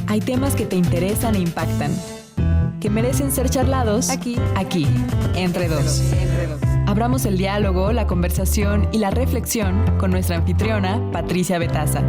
Hay temas que te interesan e impactan, que merecen ser charlados aquí, entre dos. Abramos el diálogo, la conversación y la reflexión con nuestra anfitriona, Patricia Betaza.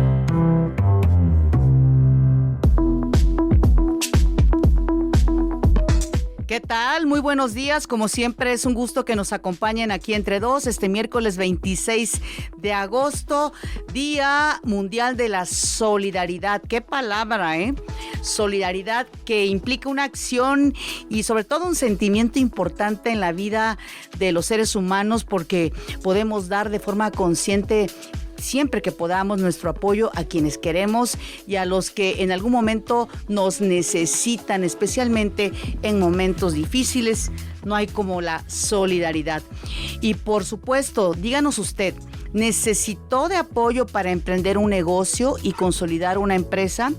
¿Qué tal? Muy buenos días. Como siempre, es un gusto que nos acompañen aquí entre dos este miércoles 26 de agosto, Día Mundial de la Solidaridad. ¡Qué palabra, eh! Solidaridad, que implica una acción y sobre todo un sentimiento importante en la vida de los seres humanos, porque podemos dar de forma consciente siempre que podamos nuestro apoyo a quienes queremos y a los que en algún momento nos necesitan, especialmente en momentos difíciles. No hay como la solidaridad. Y por supuesto, díganos usted, ¿necesitó de apoyo para emprender un negocio y consolidar una empresa?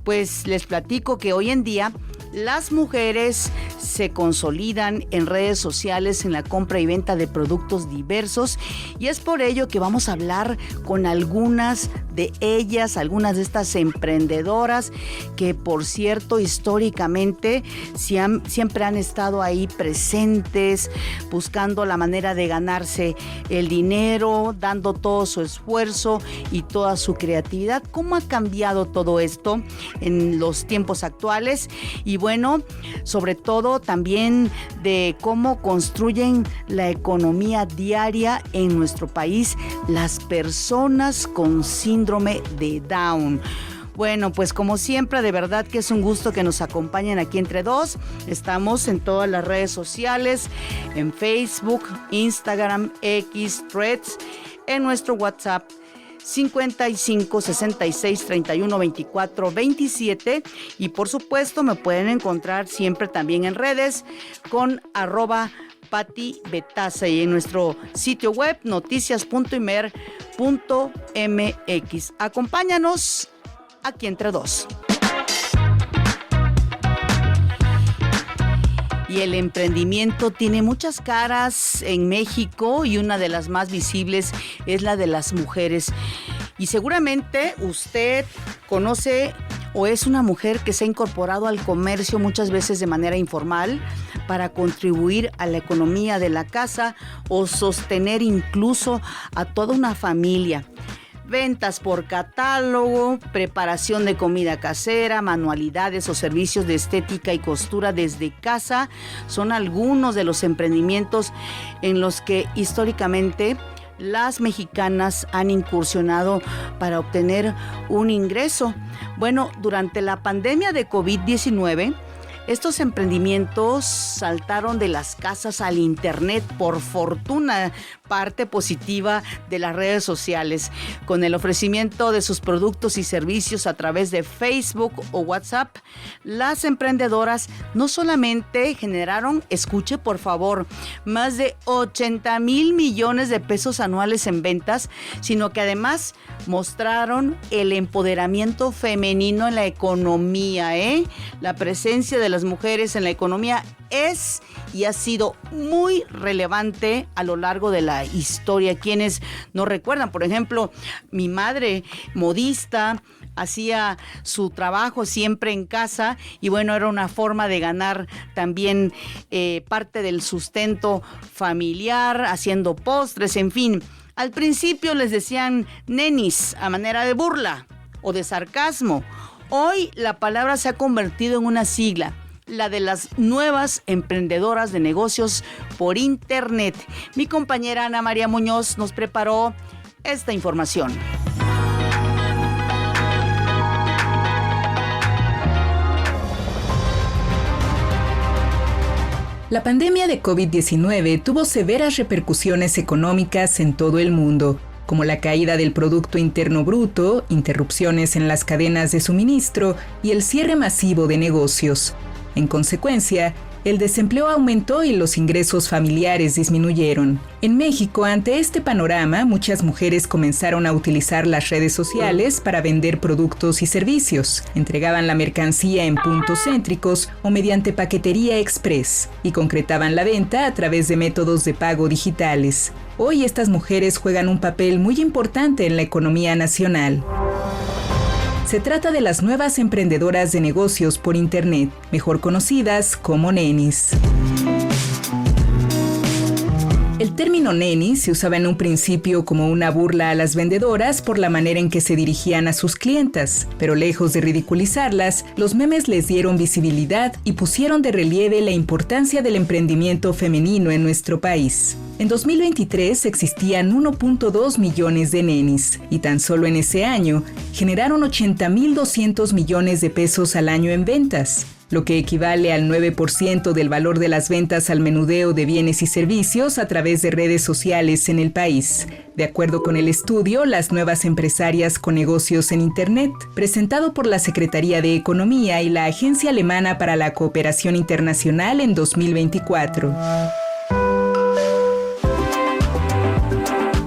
Pues les platico que hoy en día las mujeres se consolidan en redes sociales en la compra y venta de productos diversos, y es por ello que vamos a hablar con algunas de ellas, algunas de estas emprendedoras que, por cierto, históricamente siempre han estado ahí presentes, buscando la manera de ganarse el dinero, dando todo su esfuerzo y toda su creatividad. ¿Cómo ha cambiado todo esto en los tiempos actuales? Y bueno, sobre todo también de cómo construyen la economía diaria en nuestro país las personas con síndrome de Down. Bueno, pues como siempre, de verdad que es un gusto que nos acompañen aquí entre dos. Estamos en todas las redes sociales, en Facebook, Instagram, X, Threads, en nuestro WhatsApp 55 66 31 24 27, y por supuesto me pueden encontrar siempre también en redes con @Pati Betaza y en nuestro sitio web noticias.imer.mx. Acompáñanos aquí entre dos. Y el emprendimiento tiene muchas caras en México, y una de las más visibles es la de las mujeres. Y seguramente usted conoce o es una mujer que se ha incorporado al comercio muchas veces de manera informal para contribuir a la economía de la casa o sostener incluso a toda una familia. Ventas por catálogo, preparación de comida casera, manualidades o servicios de estética y costura desde casa son algunos de los emprendimientos en los que históricamente las mexicanas han incursionado para obtener un ingreso. Bueno, durante la pandemia de COVID-19, estos emprendimientos saltaron de las casas al internet, por fortuna, parte positiva de las redes sociales, con el ofrecimiento de sus productos y servicios a través de Facebook o WhatsApp. Las emprendedoras no solamente generaron, escuche por favor, más de 80,000 millones de pesos anuales en ventas, sino que además mostraron el empoderamiento femenino en la economía, La presencia de las mujeres en la economía es y ha sido muy relevante a lo largo de la historia. Quienes no recuerdan, por ejemplo, mi madre, modista, hacía su trabajo siempre en casa y bueno, era una forma de ganar también parte del sustento familiar, haciendo postres, en fin. Al principio les decían nenis a manera de burla o de sarcasmo. Hoy la palabra se ha convertido en una sigla, la de las nuevas emprendedoras de negocios por internet. Mi compañera Ana María Muñoz nos preparó esta información. La pandemia de COVID-19 tuvo severas repercusiones económicas en todo el mundo, como la caída del Producto Interno Bruto, interrupciones en las cadenas de suministro y el cierre masivo de negocios. En consecuencia, el desempleo aumentó y los ingresos familiares disminuyeron. En México, ante este panorama, muchas mujeres comenzaron a utilizar las redes sociales para vender productos y servicios. Entregaban la mercancía en puntos céntricos o mediante paquetería express y concretaban la venta a través de métodos de pago digitales. Hoy estas mujeres juegan un papel muy importante en la economía nacional. Se trata de las nuevas emprendedoras de negocios por Internet, mejor conocidas como nenis. El término neni se usaba en un principio como una burla a las vendedoras por la manera en que se dirigían a sus clientas, pero lejos de ridiculizarlas, los memes les dieron visibilidad y pusieron de relieve la importancia del emprendimiento femenino en nuestro país. En 2023 existían 1.2 millones de nenis y tan solo en ese año generaron 80.200 millones de pesos al año en ventas, lo que equivale al 9% del valor de las ventas al menudeo de bienes y servicios a través de redes sociales en el país. De acuerdo con el estudio, Las nuevas empresarias con negocios en Internet, presentado por la Secretaría de Economía y la Agencia Alemana para la Cooperación Internacional en 2024.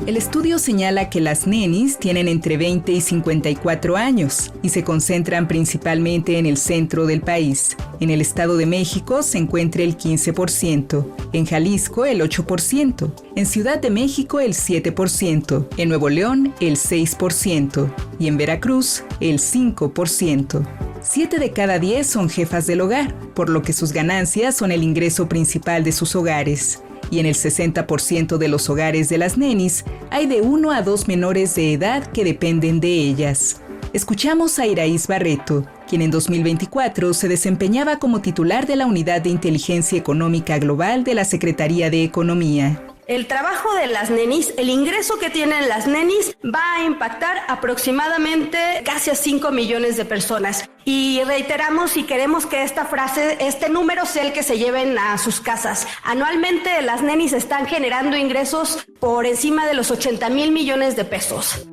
El estudio señala que las nenis tienen entre 20 y 54 años y se concentran principalmente en el centro del país. En el Estado de México se encuentra el 15%, en Jalisco el 8%, en Ciudad de México el 7%, en Nuevo León el 6% y en Veracruz el 5%. 7 de cada 10 son jefas del hogar, por lo que sus ganancias son el ingreso principal de sus hogares. Y en el 60% de los hogares de las nenis hay de 1 a 2 menores de edad que dependen de ellas. Escuchamos a Iraíz Barreto, quien en 2024 se desempeñaba como titular de la Unidad de Inteligencia Económica Global de la Secretaría de Economía. El trabajo de las nenis, el ingreso que tienen las nenis va a impactar aproximadamente casi a 5 millones de personas. Y reiteramos y queremos que este número sea el que se lleven a sus casas. Anualmente las nenis están generando ingresos por encima de los 80,000 millones de pesos.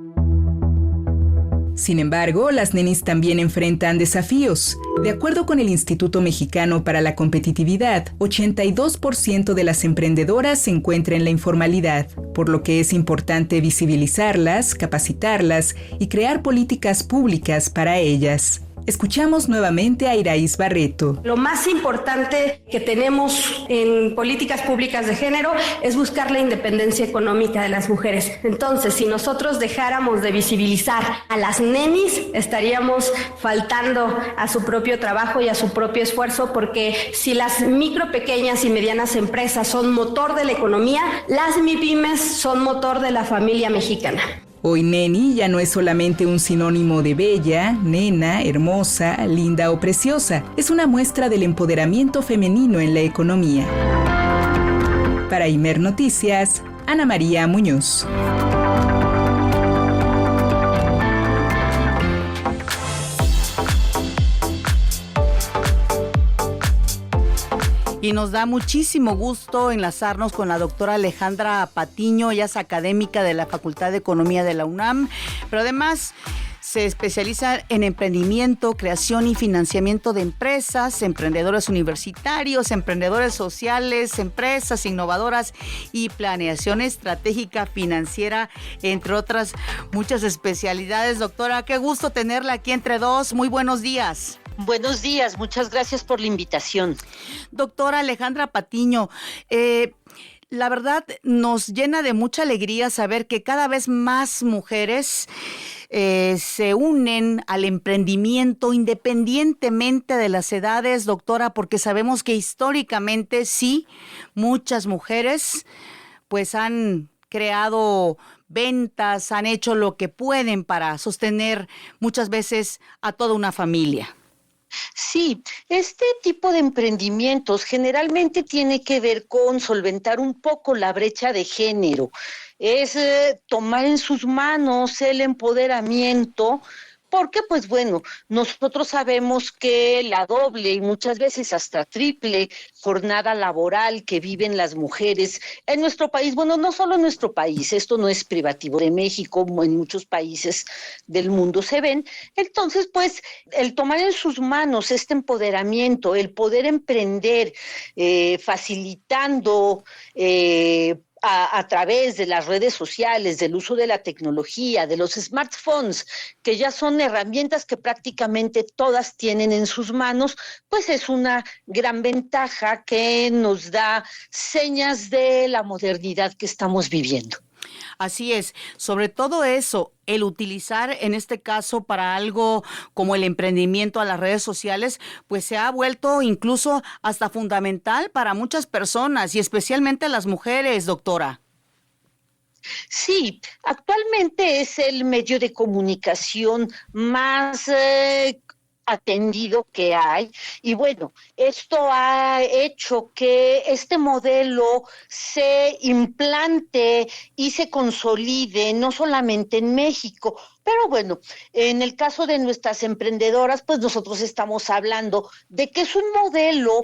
Sin embargo, las nenis también enfrentan desafíos. De acuerdo con el Instituto Mexicano para la Competitividad, 82% de las emprendedoras se encuentran en la informalidad, por lo que es importante visibilizarlas, capacitarlas y crear políticas públicas para ellas. Escuchamos nuevamente a Iraíz Barreto. Lo más importante que tenemos en políticas públicas de género es buscar la independencia económica de las mujeres. Entonces, si nosotros dejáramos de visibilizar a las nenis, estaríamos faltando a su propio trabajo y a su propio esfuerzo, porque si las micro, pequeñas y medianas empresas son motor de la economía, las MIPYMES son motor de la familia mexicana. Hoy neni ya no es solamente un sinónimo de bella, nena, hermosa, linda o preciosa. Es una muestra del empoderamiento femenino en la economía. Para Imer Noticias, Ana María Muñoz. Y nos da muchísimo gusto enlazarnos con la doctora Alejandra Patiño. Ella es académica de la Facultad de Economía de la UNAM, pero además se especializa en emprendimiento, creación y financiamiento de empresas, emprendedores universitarios, emprendedores sociales, empresas innovadoras y planeación estratégica financiera, entre otras muchas especialidades. Doctora, qué gusto tenerla aquí entre dos. Muy buenos días. Buenos días, muchas gracias por la invitación. Doctora Alejandra Patiño, la verdad nos llena de mucha alegría saber que cada vez más mujeres se unen al emprendimiento independientemente de las edades, doctora, porque sabemos que históricamente sí, muchas mujeres pues han creado ventas, han hecho lo que pueden para sostener muchas veces a toda una familia. Sí, este tipo de emprendimientos generalmente tiene que ver con solventar un poco la brecha de género. Es tomar en sus manos el empoderamiento, porque pues bueno, nosotros sabemos que la doble y muchas veces hasta triple jornada laboral que viven las mujeres en nuestro país, bueno, no solo en nuestro país, esto no es privativo de México, en muchos países del mundo se ven, entonces pues el tomar en sus manos este empoderamiento, el poder emprender, facilitando a través de las redes sociales, del uso de la tecnología, de los smartphones, que ya son herramientas que prácticamente todas tienen en sus manos, pues es una gran ventaja que nos da señas de la modernidad que estamos viviendo. Así es, sobre todo eso, el utilizar en este caso para algo como el emprendimiento a las redes sociales, pues se ha vuelto incluso hasta fundamental para muchas personas y especialmente las mujeres, doctora. Sí, actualmente es el medio de comunicación más atendido que hay y bueno, esto ha hecho que este modelo se implante y se consolide no solamente en México, pero bueno, en el caso de nuestras emprendedoras, pues nosotros estamos hablando de que es un modelo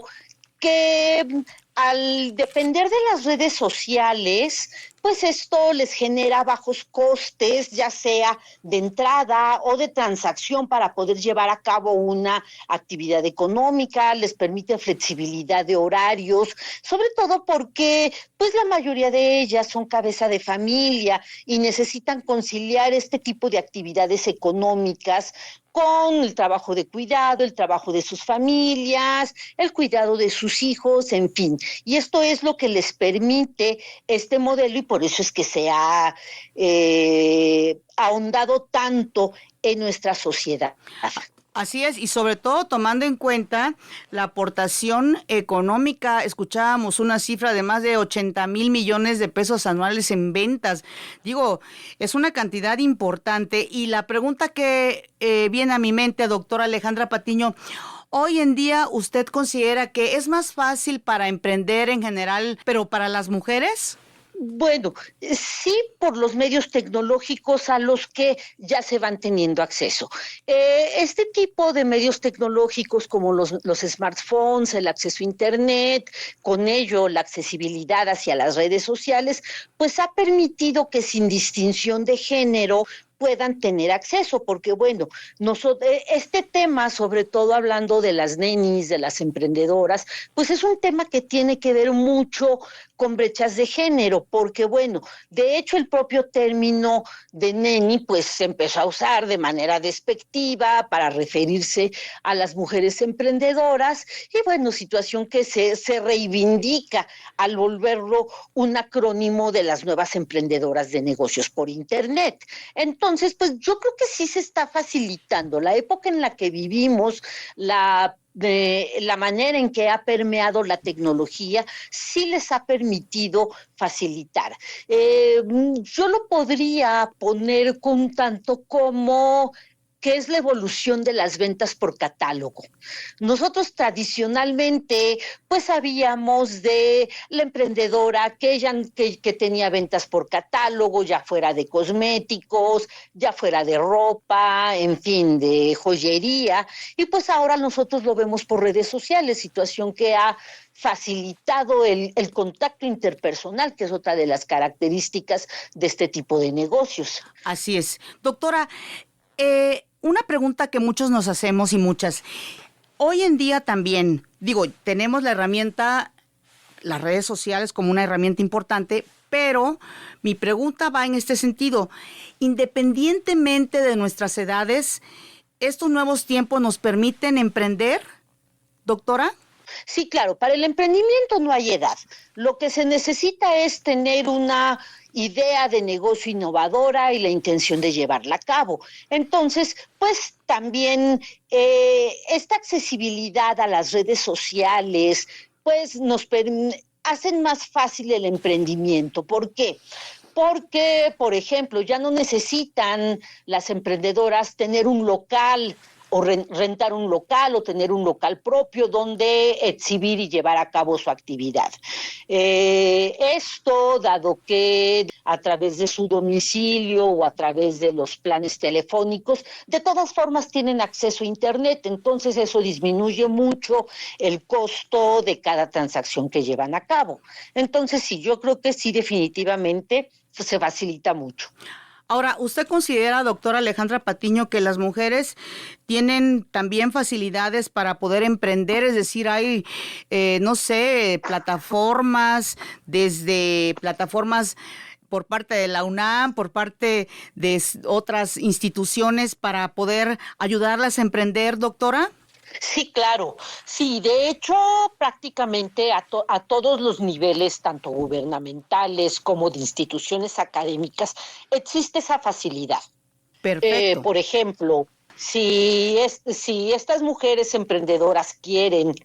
que al depender de las redes sociales, pues esto les genera bajos costes, ya sea de entrada o de transacción para poder llevar a cabo una actividad económica, les permite flexibilidad de horarios, sobre todo porque pues la mayoría de ellas son cabeza de familia y necesitan conciliar este tipo de actividades económicas con el trabajo de cuidado, el trabajo de sus familias, el cuidado de sus hijos, en fin. Y esto es lo que les permite este modelo y por eso es que se ha ahondado tanto en nuestra sociedad. Así es, y sobre todo tomando en cuenta la aportación económica, escuchábamos una cifra de más de 80,000 millones de pesos anuales en ventas. Digo, es una cantidad importante y la pregunta que viene a mi mente, doctora Alejandra Patiño, hoy en día usted considera que es más fácil para emprender en general, pero para las mujeres. Bueno, sí por los medios tecnológicos a los que ya se van teniendo acceso. Este tipo de medios tecnológicos como los smartphones, el acceso a Internet, con ello la accesibilidad hacia las redes sociales, pues ha permitido que sin distinción de género puedan tener acceso, porque bueno, este tema, sobre todo hablando de las nenis, de las emprendedoras, pues es un tema que tiene que ver mucho con brechas de género, porque bueno, de hecho el propio término de neni pues se empezó a usar de manera despectiva para referirse a las mujeres emprendedoras y bueno, situación que se reivindica al volverlo un acrónimo de las nuevas emprendedoras de negocios por Internet. Entonces, pues yo creo que sí se está facilitando la época en la que vivimos, de la manera en que ha permeado la tecnología, sí les ha permitido facilitar. Yo lo podría poner con tanto como que es la evolución de las ventas por catálogo. Nosotros tradicionalmente, pues sabíamos de la emprendedora que tenía ventas por catálogo, ya fuera de cosméticos, ya fuera de ropa, en fin, de joyería, y pues ahora nosotros lo vemos por redes sociales, situación que ha facilitado el contacto interpersonal, que es otra de las características de este tipo de negocios. Así es. Doctora, una pregunta que muchos nos hacemos y muchas. Hoy en día también, tenemos la herramienta, las redes sociales como una herramienta importante, pero mi pregunta va en este sentido. Independientemente de nuestras edades, ¿estos nuevos tiempos nos permiten emprender, doctora? Sí, claro, para el emprendimiento no hay edad. Lo que se necesita es tener una idea de negocio innovadora y la intención de llevarla a cabo. Entonces, pues también esta accesibilidad a las redes sociales, pues hacen más fácil el emprendimiento. ¿Por qué? Porque, por ejemplo, ya no necesitan las emprendedoras tener un local o rentar un local o tener un local propio donde exhibir y llevar a cabo su actividad. Esto, dado que a través de su domicilio o a través de los planes telefónicos, de todas formas tienen acceso a Internet, entonces eso disminuye mucho el costo de cada transacción que llevan a cabo. Entonces sí, yo creo que sí, definitivamente se facilita mucho. Ahora, ¿usted considera, doctora Alejandra Patiño, que las mujeres tienen también facilidades para poder emprender? Es decir, hay, no sé, plataformas, desde plataformas por parte de la UNAM, por parte de otras instituciones para poder ayudarlas a emprender, doctora. Sí, claro. Sí, de hecho, prácticamente a todos los niveles, tanto gubernamentales como de instituciones académicas, existe esa facilidad. Perfecto. Por ejemplo, si estas mujeres emprendedoras quieren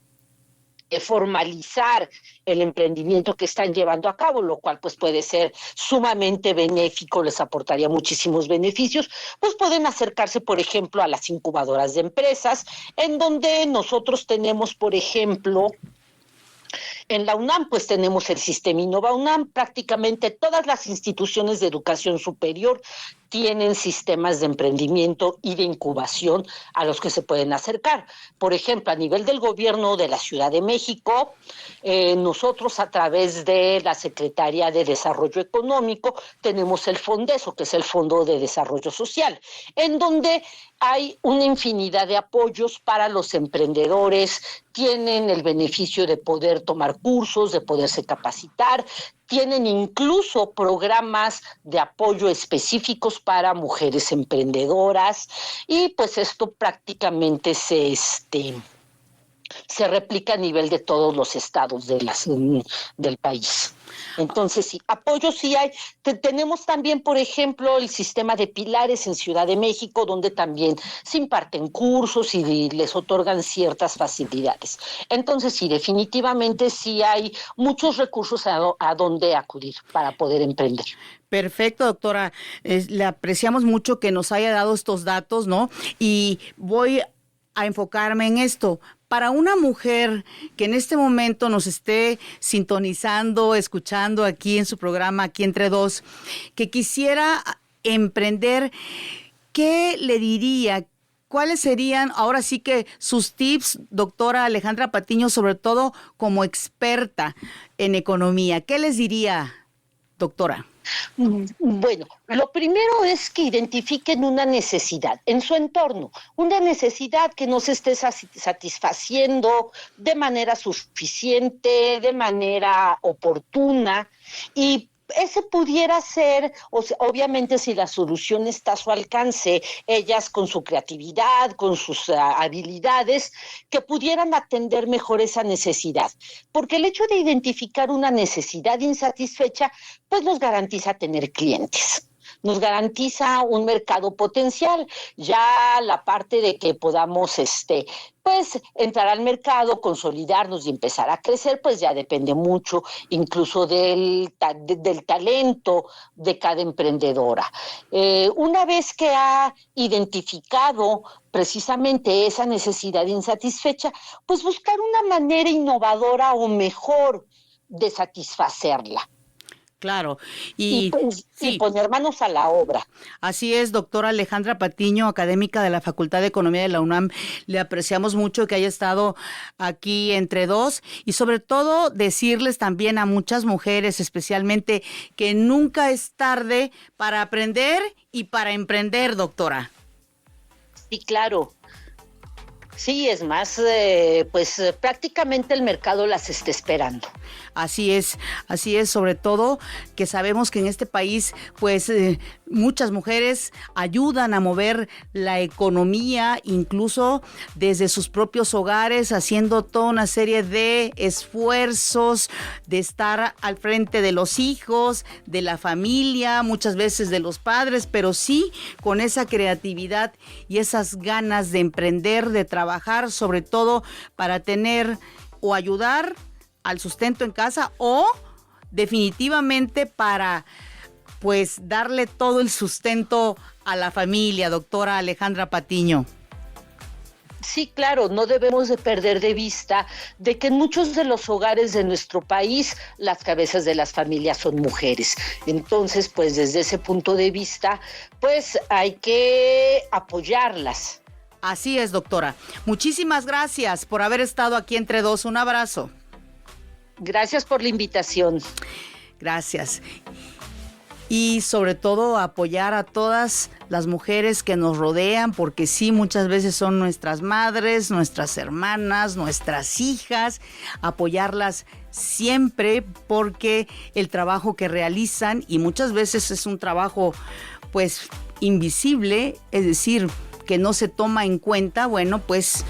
formalizar el emprendimiento que están llevando a cabo, lo cual pues puede ser sumamente benéfico, les aportaría muchísimos beneficios, pues pueden acercarse, por ejemplo, a las incubadoras de empresas, en donde nosotros tenemos, por ejemplo, en la UNAM, pues tenemos el Sistema Innova UNAM, prácticamente todas las instituciones de educación superior tienen sistemas de emprendimiento y de incubación a los que se pueden acercar. Por ejemplo, a nivel del gobierno de la Ciudad de México, nosotros a través de la Secretaría de Desarrollo Económico tenemos el FONDESO, que es el Fondo de Desarrollo Social, en donde hay una infinidad de apoyos para los emprendedores, tienen el beneficio de poder tomar cursos, de poderse capacitar, tienen incluso programas de apoyo específicos para mujeres emprendedoras y pues esto prácticamente se replica a nivel de todos los estados del país. Entonces, sí, apoyo sí hay. Tenemos también, por ejemplo, el sistema de pilares en Ciudad de México, donde también se imparten cursos y les otorgan ciertas facilidades. Entonces, sí, definitivamente sí hay muchos recursos a donde acudir para poder emprender. Perfecto, doctora. Le apreciamos mucho que nos haya dado estos datos, ¿no? Y voy a enfocarme en esto. Para una mujer que en este momento nos esté sintonizando, escuchando aquí en su programa, aquí Entre Dos, que quisiera emprender, ¿qué le diría? ¿Cuáles serían ahora sí que sus tips, doctora Alejandra Patiño, sobre todo como experta en economía? ¿Qué les diría, doctora? Bueno, lo primero es que identifiquen una necesidad en su entorno, una necesidad que no se esté satisfaciendo de manera suficiente, de manera oportuna, y ese pudiera ser, obviamente si la solución está a su alcance, ellas con su creatividad, con sus habilidades, que pudieran atender mejor esa necesidad. Porque el hecho de identificar una necesidad insatisfecha, pues nos garantiza tener clientes. Nos garantiza un mercado potencial. Ya la parte de que podamos pues entrar al mercado, consolidarnos y empezar a crecer, pues ya depende mucho incluso del talento de cada emprendedora. Una vez que ha identificado precisamente esa necesidad insatisfecha, pues buscar una manera innovadora o mejor de satisfacerla. Claro. Y poner manos a la obra. Así es, doctora Alejandra Patiño, académica de la Facultad de Economía de la UNAM. Le apreciamos mucho que haya estado aquí Entre Dos y sobre todo decirles también a muchas mujeres, especialmente, que nunca es tarde para aprender y para emprender, doctora. Sí, claro. Sí, es más, prácticamente el mercado las está esperando. Así es, sobre todo que sabemos que en este país, pues muchas mujeres ayudan a mover la economía, incluso desde sus propios hogares, haciendo toda una serie de esfuerzos de estar al frente de los hijos, de la familia, muchas veces de los padres, pero sí con esa creatividad y esas ganas de emprender, de trabajar, sobre todo para tener o ayudar al sustento en casa o definitivamente para pues darle todo el sustento a la familia, doctora Alejandra Patiño. Sí, claro, no debemos de perder de vista de que en muchos de los hogares de nuestro país las cabezas de las familias son mujeres. Entonces, pues desde ese punto de vista, pues hay que apoyarlas. Así es, doctora. Muchísimas gracias por haber estado aquí Entre Dos. Un abrazo. Gracias por la invitación. Gracias. y sobre todo apoyar a todas las mujeres que nos rodean, porque sí, muchas veces son nuestras madres, nuestras hermanas, nuestras hijas, apoyarlas siempre, porque el trabajo que realizan, y muchas veces es un trabajo pues invisible, es decir, que no se toma en cuenta, bueno, pues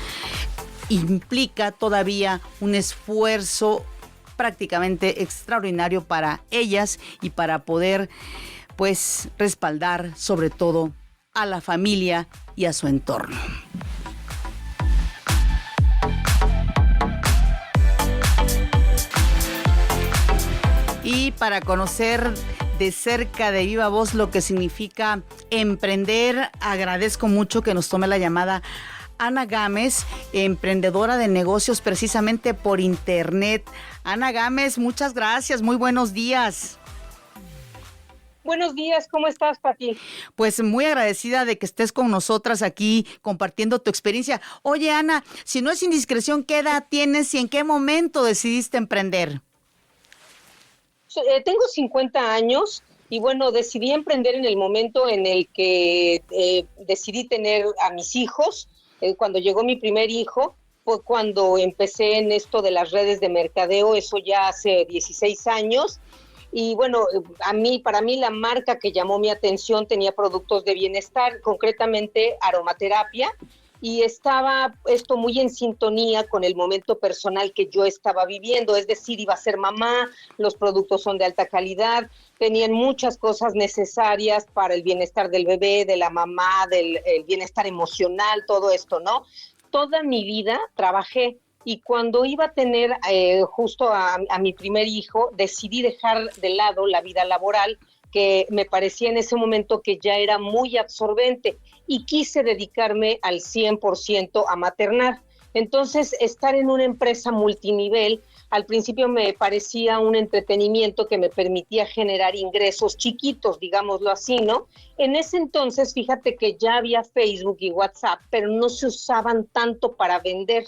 implica todavía un esfuerzo prácticamente extraordinario para ellas y para poder pues respaldar sobre todo a la familia y a su entorno. Y para conocer de cerca, de viva voz, lo que significa emprender, agradezco mucho que nos tome la llamada Ana Gámez, emprendedora de negocios precisamente por internet. Ana Gámez, muchas gracias, muy buenos días. Buenos días, ¿cómo estás, Pati? Pues muy agradecida de que estés con nosotras aquí compartiendo tu experiencia. Oye, Ana, si no es indiscreción, ¿qué edad tienes y en qué momento decidiste emprender? Tengo 50 años y bueno, decidí emprender en el momento en el que decidí tener a mis hijos. Cuando llegó mi primer hijo fue cuando empecé en esto de las redes de mercadeo, eso ya hace 16 años. Y bueno, para mí la marca que llamó mi atención tenía productos de bienestar, concretamente aromaterapia, y estaba esto muy en sintonía con el momento personal que yo estaba viviendo, es decir, iba a ser mamá, los productos son de alta calidad, tenían muchas cosas necesarias para el bienestar del bebé, de la mamá, del bienestar emocional, todo esto, ¿no? Toda mi vida trabajé y cuando iba a tener justo a mi primer hijo, decidí dejar de lado la vida laboral, que me parecía en ese momento que ya era muy absorbente y quise dedicarme al 100% a maternar. Entonces, estar en una empresa multinivel, al principio me parecía un entretenimiento que me permitía generar ingresos chiquitos, digámoslo así, ¿no? En ese entonces, fíjate que ya había Facebook y WhatsApp, pero no se usaban tanto para vender.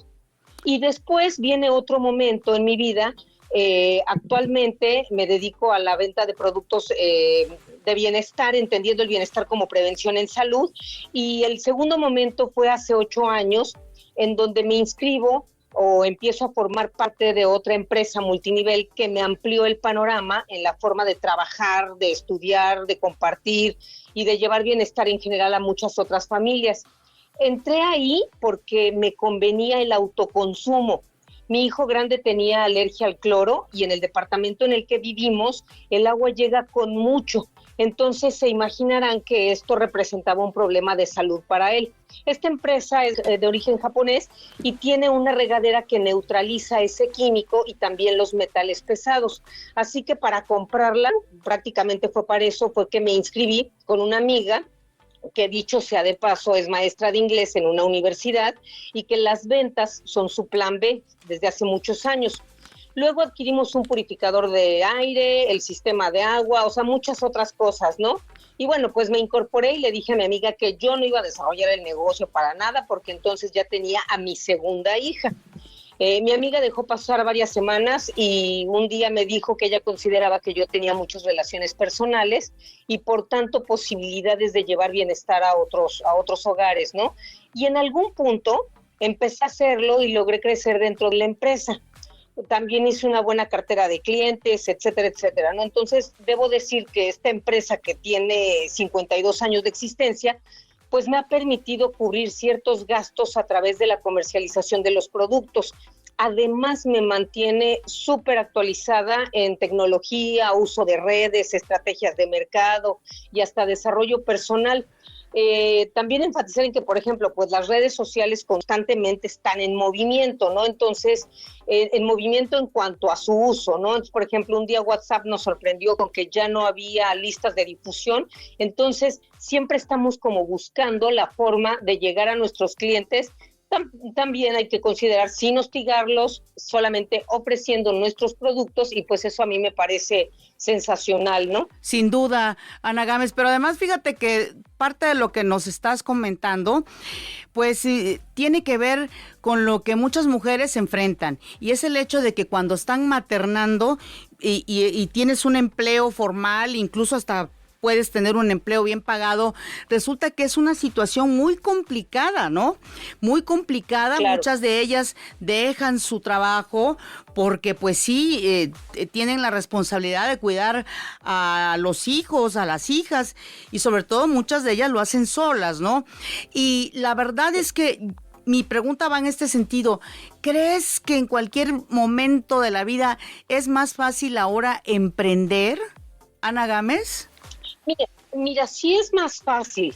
Y después viene otro momento en mi vida. Actualmente me dedico a la venta de productos de bienestar, entendiendo el bienestar como prevención en salud. Y el segundo momento fue hace 8 años, en donde me inscribo o empiezo a formar parte de otra empresa multinivel que me amplió el panorama en la forma de trabajar, de estudiar, de compartir y de llevar bienestar en general a muchas otras familias. Entré ahí porque me convenía el autoconsumo. Mi hijo grande tenía alergia al cloro y en el departamento en el que vivimos el agua llega con mucho. Entonces se imaginarán que esto representaba un problema de salud para él. Esta empresa es de origen japonés y tiene una regadera que neutraliza ese químico y también los metales pesados. Así que para comprarla, prácticamente fue para eso, fue que me inscribí con una amiga que dicho sea de paso es maestra de inglés en una universidad y que las ventas son su plan B desde hace muchos años. Luego adquirimos un purificador de aire, el sistema de agua, o sea, muchas otras cosas, ¿no? Y bueno, pues me incorporé y le dije a mi amiga que yo no iba a desarrollar el negocio para nada porque entonces ya tenía a mi segunda hija. Mi amiga dejó pasar varias semanas y un día me dijo que ella consideraba que yo tenía muchas relaciones personales y por tanto posibilidades de llevar bienestar a otros hogares, ¿no? Y en algún punto empecé a hacerlo y logré crecer dentro de la empresa. También hice una buena cartera de clientes, etcétera, etcétera, ¿no? Entonces, debo decir que esta empresa que tiene 52 años de existencia, pues me ha permitido cubrir ciertos gastos a través de la comercialización de los productos. Además, me mantiene súper actualizada en tecnología, uso de redes, estrategias de mercado y hasta desarrollo personal. También enfatizar en que, por ejemplo, pues las redes sociales constantemente están en movimiento, ¿no? Entonces, en movimiento en cuanto a su uso, ¿no? Entonces, por ejemplo, un día WhatsApp nos sorprendió con que ya no había listas de difusión, entonces siempre estamos como buscando la forma de llegar a nuestros clientes. También hay que considerar sin hostigarlos, solamente ofreciendo nuestros productos y pues eso a mí me parece sensacional, ¿no? Sin duda, Ana Gámez, pero además fíjate que parte de lo que nos estás comentando, pues tiene que ver con lo que muchas mujeres enfrentan y es el hecho de que cuando están maternando y tienes un empleo formal, incluso hasta puedes tener un empleo bien pagado, resulta que es una situación muy complicada, ¿no? Muy complicada. Claro. Muchas de ellas dejan su trabajo porque pues sí, tienen la responsabilidad de cuidar a los hijos, a las hijas, y sobre todo muchas de ellas lo hacen solas, ¿no? Y la verdad es que mi pregunta va en este sentido. ¿Crees que en cualquier momento de la vida es más fácil ahora emprender, Ana Gámez? Mira, sí es más fácil,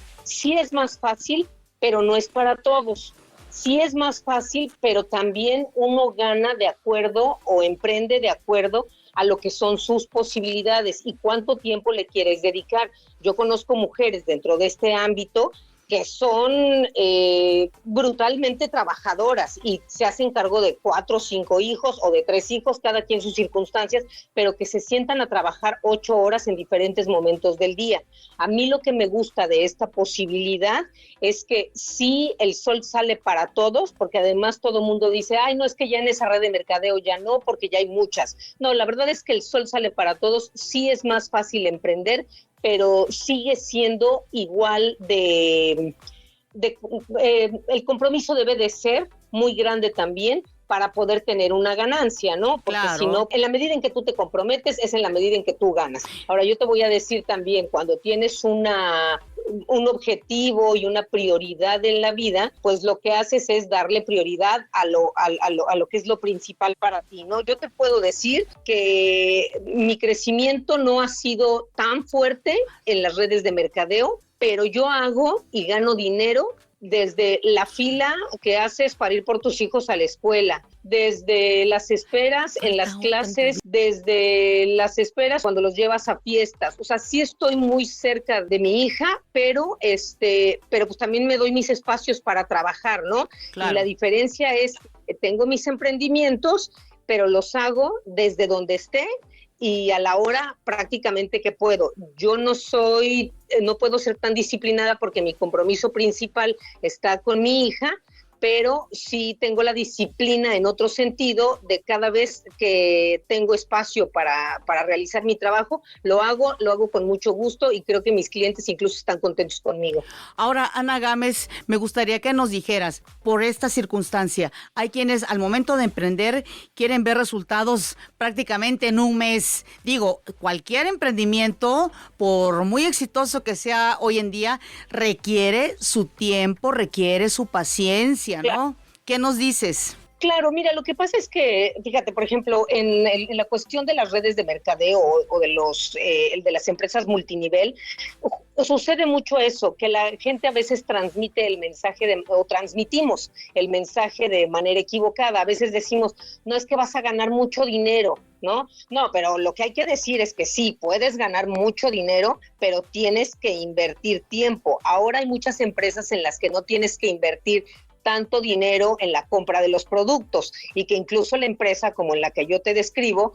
pero no es para todos. Sí es más fácil, pero también uno gana de acuerdo o emprende de acuerdo a lo que son sus posibilidades y cuánto tiempo le quieres dedicar. Yo conozco mujeres dentro de este ámbito que son brutalmente trabajadoras y se hacen cargo de 4 o 5 hijos o de 3 hijos, cada quien sus circunstancias, pero que se sientan a trabajar 8 horas en diferentes momentos del día. A mí lo que me gusta de esta posibilidad es que sí, el sol sale para todos, porque además todo el mundo dice, ay, no, es que ya en esa red de mercadeo ya no, porque ya hay muchas. No, la verdad es que el sol sale para todos, sí es más fácil emprender, pero sigue siendo igual el compromiso debe de ser muy grande también para poder tener una ganancia, ¿no? Porque claro. Si no, en la medida en que tú te comprometes, es en la medida en que tú ganas. Ahora, yo te voy a decir también, cuando tienes un objetivo y una prioridad en la vida, pues lo que haces es darle prioridad a lo que es lo principal para ti, ¿no? Yo te puedo decir que mi crecimiento no ha sido tan fuerte en las redes de mercadeo, pero yo hago y gano dinero desde la fila que haces para ir por tus hijos a la escuela, desde las esperas en las clases, desde las esperas cuando los llevas a fiestas. O sea, sí estoy muy cerca de mi hija, pero pues también me doy mis espacios para trabajar, ¿no? Claro. Y la diferencia es que tengo mis emprendimientos, pero los hago desde donde esté y a la hora prácticamente que puedo. Yo no puedo ser tan disciplinada porque mi compromiso principal está con mi hija, pero sí tengo la disciplina en otro sentido de cada vez que tengo espacio para realizar mi trabajo, lo hago con mucho gusto y creo que mis clientes incluso están contentos conmigo. Ahora, Ana Gámez, me gustaría que nos dijeras, por esta circunstancia, hay quienes al momento de emprender quieren ver resultados prácticamente en un mes. Digo, cualquier emprendimiento, por muy exitoso que sea hoy en día, requiere su tiempo, requiere su paciencia, ¿no? Claro. ¿Qué nos dices? Claro, mira, lo que pasa es que, fíjate, por ejemplo, en la cuestión de las redes de mercadeo o de las empresas multinivel, sucede mucho eso, que la gente a veces transmite el mensaje o transmitimos el mensaje de manera equivocada. A veces decimos, no es que vas a ganar mucho dinero, ¿no? No, pero lo que hay que decir es que sí, puedes ganar mucho dinero, pero tienes que invertir tiempo. Ahora hay muchas empresas en las que no tienes que invertir tanto dinero en la compra de los productos y que incluso la empresa como en la que yo te describo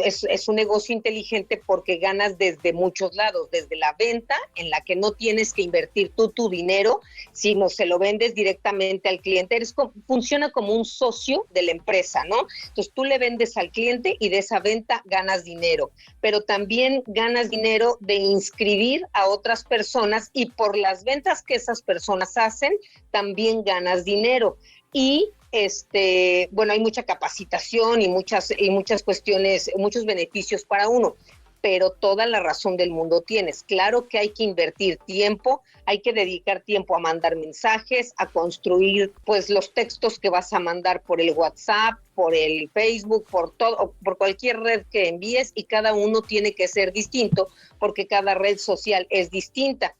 es un negocio inteligente porque ganas desde muchos lados, desde la venta en la que no tienes que invertir tú tu dinero, sino se lo vendes directamente al cliente, funciona como un socio de la empresa, ¿no? Entonces tú le vendes al cliente y de esa venta ganas dinero, pero también ganas dinero de inscribir a otras personas y por las ventas que esas personas hacen, también ganas dinero. Y bueno, hay mucha capacitación y muchas cuestiones, muchos beneficios para uno, pero toda la razón del mundo tienes. Claro que hay que invertir tiempo, hay que dedicar tiempo a mandar mensajes, a construir pues los textos que vas a mandar por el WhatsApp, por el Facebook, por todo, por cualquier red que envíes, y cada uno tiene que ser distinto porque cada red social es distinta.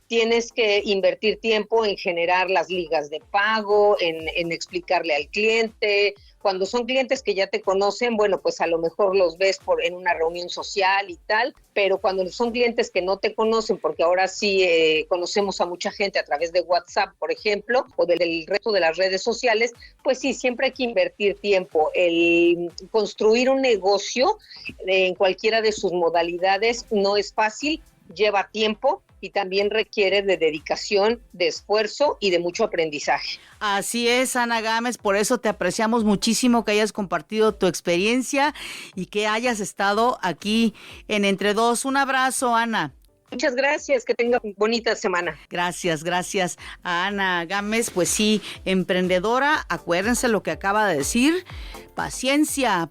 Tienes que invertir tiempo en generar las ligas de pago, en explicarle al cliente. Cuando son clientes que ya te conocen, bueno, pues a lo mejor los ves en una reunión social y tal, pero cuando son clientes que no te conocen, porque ahora sí conocemos a mucha gente a través de WhatsApp, por ejemplo, o del resto de las redes sociales, pues sí, siempre hay que invertir tiempo. El construir un negocio en cualquiera de sus modalidades no es fácil, lleva tiempo y también requiere de dedicación, de esfuerzo y de mucho aprendizaje. Así es, Ana Gámez, por eso te apreciamos muchísimo que hayas compartido tu experiencia y que hayas estado aquí en Entre Dos. Un abrazo, Ana. Muchas gracias, que tenga bonita semana. Gracias a Ana Gámez. Pues sí, emprendedora, acuérdense lo que acaba de decir, paciencia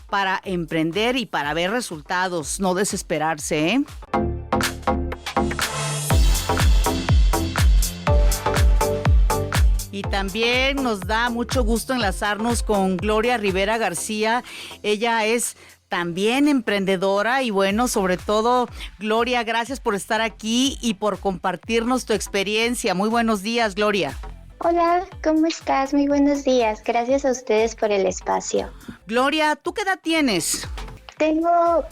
para emprender y para ver resultados, no desesperarse, ¿eh? Y también nos da mucho gusto enlazarnos con Gloria Rivera García. Ella es también emprendedora y bueno, sobre todo, Gloria, gracias por estar aquí y por compartirnos tu experiencia. Muy buenos días, Gloria. Hola, ¿cómo estás? Muy buenos días. Gracias a ustedes por el espacio. Gloria, ¿tú qué edad tienes? Tengo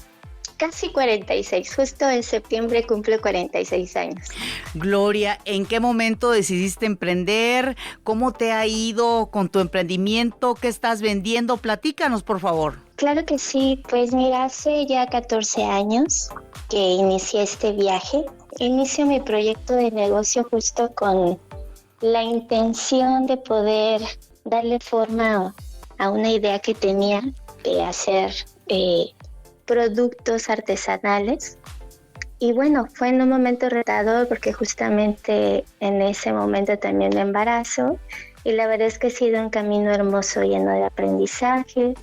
casi 46, justo en septiembre cumplo 46 años. Gloria, ¿en qué momento decidiste emprender? ¿Cómo te ha ido con tu emprendimiento? ¿Qué estás vendiendo? Platícanos, por favor. Claro que sí, pues mira, hace ya 14 años que inicié este viaje. Inicio mi proyecto de negocio justo con la intención de poder darle forma a una idea que tenía de hacer productos artesanales. Y bueno, fue en un momento retador porque justamente en ese momento también me embarazo y la verdad es que ha sido un camino hermoso lleno de aprendizaje,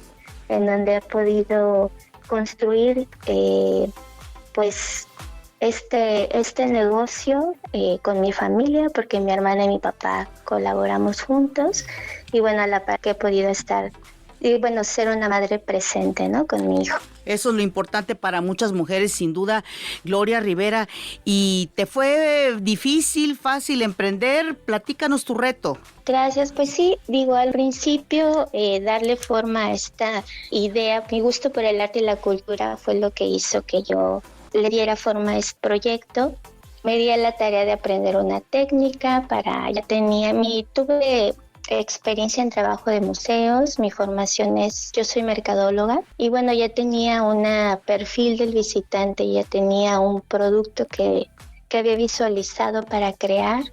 en donde he podido construir pues este negocio con mi familia, porque mi hermana y mi papá colaboramos juntos y bueno, a la par que he podido estar y bueno, ser una madre presente, ¿no? Con mi hijo. Eso es lo importante para muchas mujeres, sin duda, Gloria Rivera. ¿Y te fue difícil, fácil emprender? Platícanos tu reto. Gracias, pues sí, digo, al principio darle forma a esta idea, mi gusto por el arte y la cultura fue lo que hizo que yo le diera forma a este proyecto. Me di a la tarea de aprender una técnica tuve experiencia en trabajo de museos, mi formación yo soy mercadóloga y bueno, ya tenía un perfil del visitante, ya tenía un producto que había visualizado para crear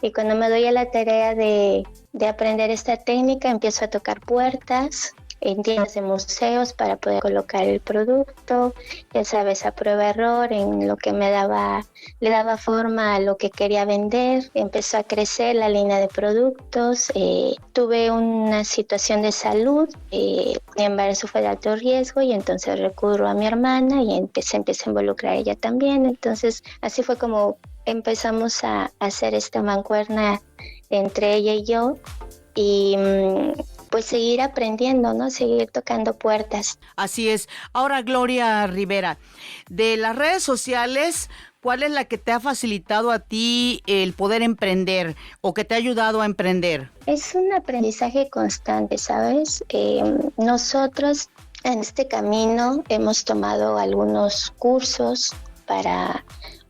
y cuando me doy a la tarea de aprender esta técnica empiezo a tocar puertas en tiendas de museos para poder colocar el producto, ya sabes, a prueba-error en lo que le daba forma a lo que quería vender. Empezó a crecer la línea de productos, tuve una situación de salud, mi embarazo fue de alto riesgo y entonces recurro a mi hermana y empieza a involucrar a ella también. Entonces así fue como empezamos a hacer esta mancuerna entre ella y yo y pues seguir aprendiendo, ¿no? Seguir tocando puertas. Así es. Ahora, Gloria Rivera, de las redes sociales, ¿cuál es la que te ha facilitado a ti el poder emprender o que te ha ayudado a emprender? Es un aprendizaje constante, ¿sabes? Nosotros en este camino hemos tomado algunos cursos para,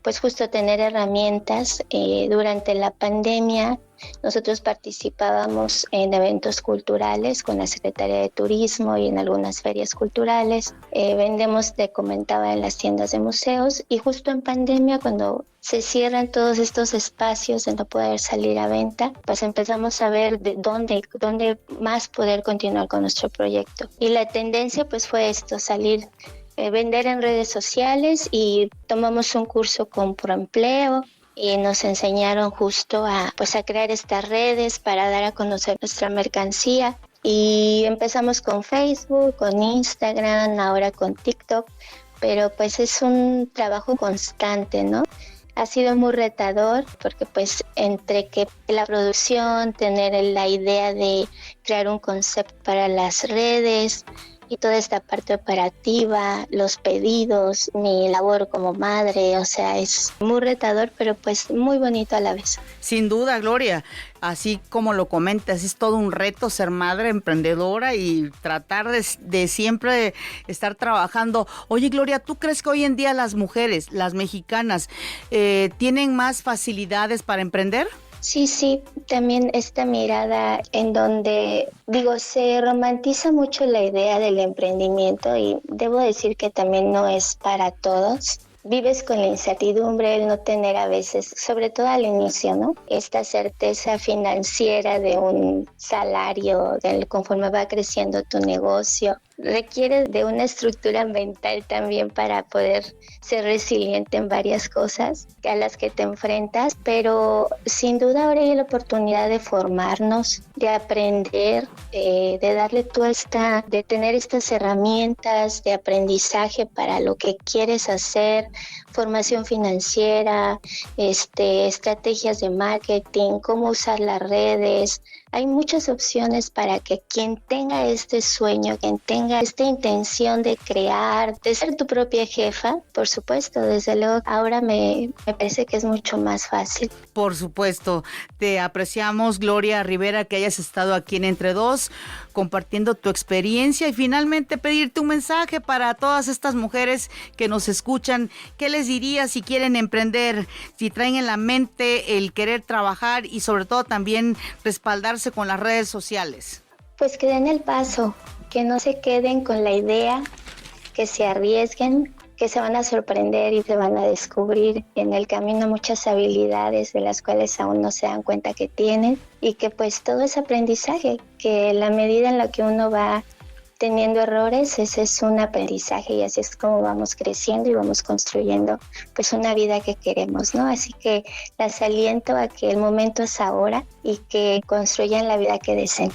pues justo tener herramientas. Durante la pandemia, nosotros participábamos en eventos culturales con la Secretaría de Turismo y en algunas ferias culturales. Vendemos, te comentaba, en las tiendas de museos y justo en pandemia, cuando se cierran todos estos espacios de no poder salir a venta, pues empezamos a ver de dónde más poder continuar con nuestro proyecto. Y la tendencia pues fue esto, vender en redes sociales y tomamos un curso con Proempleo. Y nos enseñaron justo a crear estas redes para dar a conocer nuestra mercancía. Y empezamos con Facebook, con Instagram, ahora con TikTok, pero pues es un trabajo constante, ¿no? Ha sido muy retador porque pues entre que la producción, tener la idea de crear un concepto para las redes, y toda esta parte operativa, los pedidos, mi labor como madre, o sea, es muy retador, pero pues muy bonito a la vez. Sin duda, Gloria, así como lo comentas, es todo un reto ser madre emprendedora y tratar de siempre estar trabajando. Oye, Gloria, ¿tú crees que hoy en día las mujeres, las mexicanas, tienen más facilidades para emprender? Sí, también esta mirada en donde, se romantiza mucho la idea del emprendimiento y debo decir que también no es para todos. Vives con la incertidumbre, el no tener a veces, sobre todo al inicio, ¿no? Esta certeza financiera de un salario, conforme va creciendo tu negocio. requiere de una estructura mental también para poder ser resiliente en varias cosas a las que te enfrentas, pero sin duda ahora hay la oportunidad de formarnos, de aprender, de darle de tener estas herramientas de aprendizaje para lo que quieres hacer, formación financiera, estrategias de marketing, cómo usar las redes. Hay muchas opciones para que quien tenga este sueño, quien tenga esta intención de crear, de ser tu propia jefa, por supuesto, desde luego, ahora me parece que es mucho más fácil. Por supuesto, te apreciamos, Gloria Rivera, que hayas estado aquí en Entre Dos, compartiendo tu experiencia y finalmente pedirte un mensaje para todas estas mujeres que nos escuchan. ¿Qué les dirías si quieren emprender, si traen en la mente el querer trabajar y sobre todo también respaldarse con las redes sociales? Pues que den el paso, que no se queden con la idea, que se arriesguen, que se van a sorprender y se van a descubrir en el camino muchas habilidades de las cuales aún no se dan cuenta que tienen, y que pues todo es aprendizaje, que la medida en la que uno va teniendo errores, ese es un aprendizaje y así es como vamos creciendo y vamos construyendo pues una vida que queremos, ¿no? Así que las aliento a que el momento es ahora y que construyan la vida que deseen.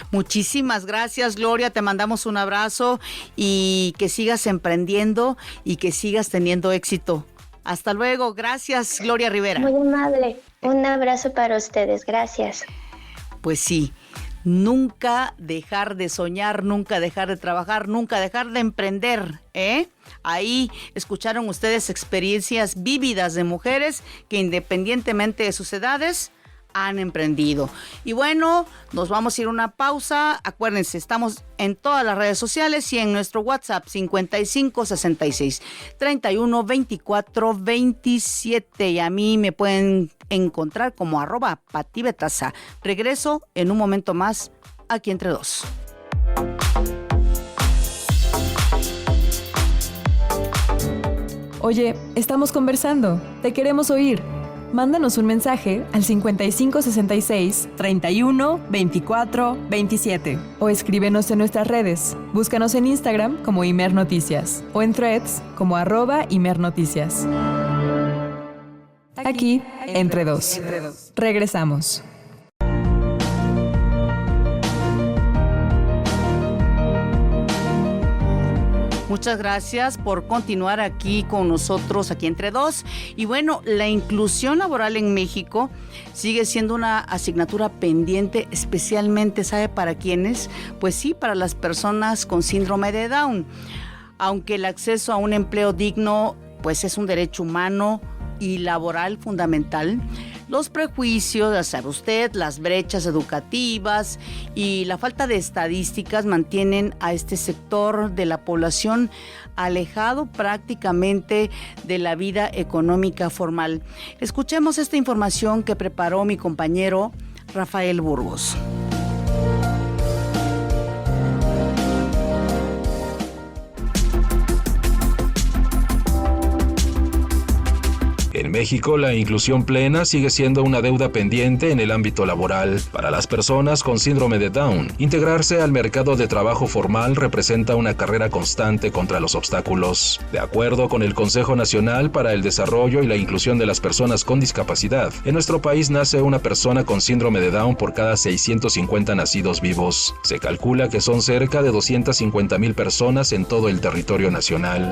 Muchísimas gracias, Gloria, te mandamos un abrazo y que sigas emprendiendo y que sigas teniendo éxito. Hasta luego, gracias, Gloria Rivera. Muy amable, un abrazo para ustedes, gracias. Pues sí. Nunca dejar de soñar, nunca dejar de trabajar, nunca dejar de emprender, ¿eh? Ahí escucharon ustedes experiencias vívidas de mujeres que independientemente de sus edades han emprendido. Y bueno, nos vamos a ir a una pausa. Acuérdense, estamos en todas las redes sociales y en nuestro WhatsApp 5566 31 24 27. Y a mí me pueden encontrar como @patibetaza. Regreso en un momento más aquí Entre Dos. Oye, estamos conversando. Te queremos oír. Mándanos un mensaje al 5566 31 24 27 o escríbenos en nuestras redes. Búscanos en Instagram como Imer Noticias o en Threads como @Imer Noticias. Aquí, Entre Dos. Regresamos. Muchas gracias por continuar aquí con nosotros, aquí Entre Dos. Y bueno, la inclusión laboral en México sigue siendo una asignatura pendiente, especialmente, ¿sabe para quiénes? Pues sí, para las personas con síndrome de Down. Aunque el acceso a un empleo digno, pues es un derecho humano y laboral fundamental, los prejuicios, ya sabe usted, las brechas educativas y la falta de estadísticas mantienen a este sector de la población alejado prácticamente de la vida económica formal. Escuchemos esta información que preparó mi compañero Rafael Burgos. En México, la inclusión plena sigue siendo una deuda pendiente en el ámbito laboral. Para las personas con síndrome de Down, integrarse al mercado de trabajo formal representa una carrera constante contra los obstáculos. De acuerdo con el Consejo Nacional para el Desarrollo y la Inclusión de las Personas con Discapacidad, en nuestro país nace una persona con síndrome de Down por cada 650 nacidos vivos. Se calcula que son cerca de 250,000 personas en todo el territorio nacional.